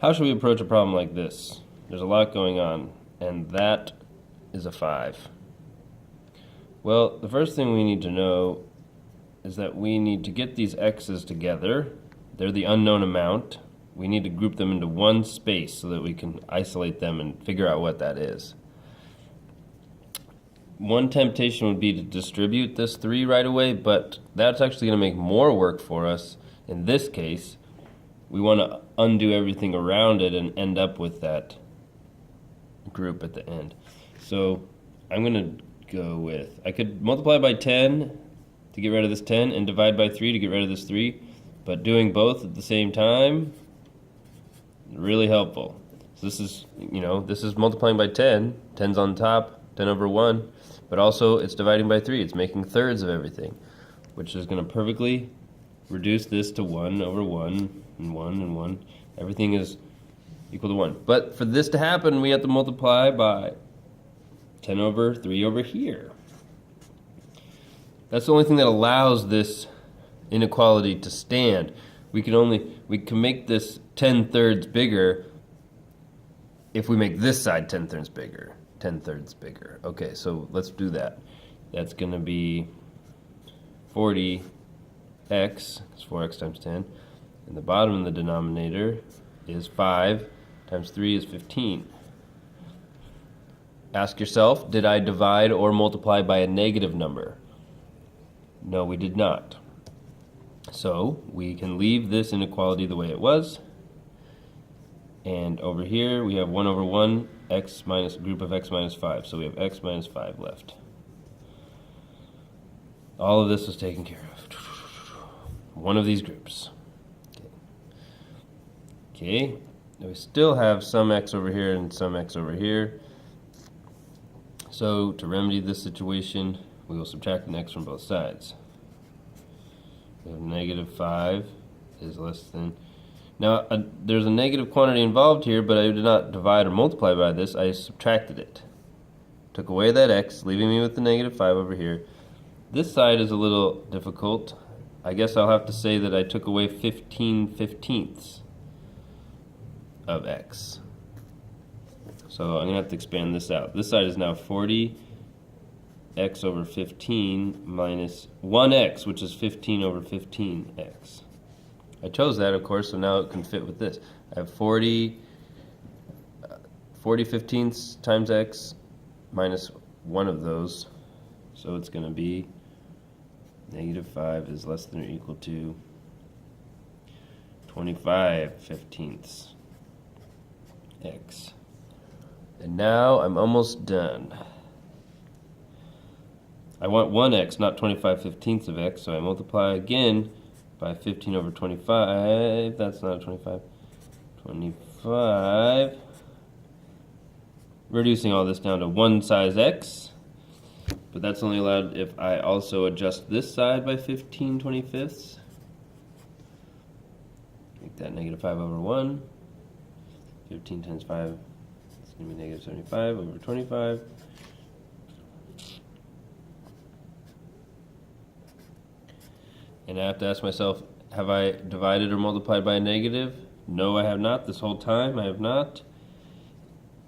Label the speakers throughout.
Speaker 1: How should we approach a problem like this? There's a lot going on, and that is a 5. Well, the first thing we need to know is that we need to get these x's together. They're the unknown amount. We need to group them into one space so that we can isolate them and figure out what that is. One temptation would be to distribute this 3 right away, but that's actually going to make more work for us. In this case, we want to undo everything around it and end up with that group at the end. So I'm going to go with, I could multiply by 10 to get rid of this 10 and divide by 3 to get rid of this 3, but doing both at the same time, really helpful. So this is, this is multiplying by 10, 10's on top, 10 over 1, but also it's dividing by 3, it's making thirds of everything, which is going to perfectly reduce this to 1 over 1, and 1 and 1. Everything is equal to 1. But for this to happen, we have to multiply by 10 over 3 over here. That's the only thing that allows this inequality to stand. We can make this 10 thirds bigger if we make this side 10 thirds bigger. 10 thirds bigger. Okay, so let's do that. That's going to be 40x, it's 4x times 10. And the bottom of the denominator is 5 times 3 is 15. Ask yourself, did I divide or multiply by a negative number? No, we did not. So we can leave this inequality the way it was. And over here we have 1 over 1, x minus group of x minus 5. So we have x minus 5 left. All of this was taken care of. One of these groups. Okay, we still have some x over here and some x over here. So to remedy this situation, we will subtract an x from both sides. We have negative 5 is less than... Now, there's a negative quantity involved here, but I did not divide or multiply by this. I subtracted it. Took away that x, leaving me with the negative 5 over here. This side is a little difficult. I guess I'll have to say that I took away 15/15ths of x. So I'm going to have to expand this out. This side is now 40x over 15 minus 1x, which is 15 over 15x. I chose that, of course, so now it can fit with this. I have 40 15ths times x minus one of those. So it's going to be negative 5 is less than or equal to 25 15ths x. And now I'm almost done. I want 1x, not 25 15ths of x, so I multiply again by 15 over 25. That's not 25. 25. Reducing all this down to one size x. But that's only allowed if I also adjust this side by 15 25ths. Make that negative 5 over 1. 15 times 5, it's going to be negative 75 over 25. And I have to ask myself, have I divided or multiplied by a negative? No, I have not. This whole time I have not.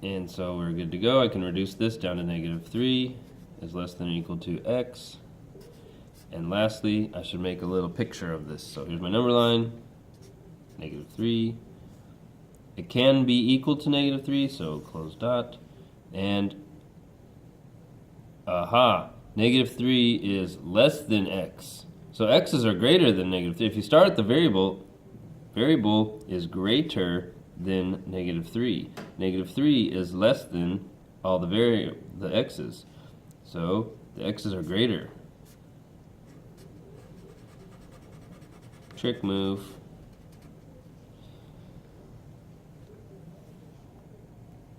Speaker 1: And so we're good to go. I can reduce this down to negative 3 is less than or equal to x. And lastly, I should make a little picture of this. So here's my number line, negative 3. It can be equal to negative 3, so close dot. And, negative 3 is less than x. So x's are greater than negative 3. If you start at the variable is greater than negative 3. Negative 3 is less than all the x's. So the x's are greater. Trick move.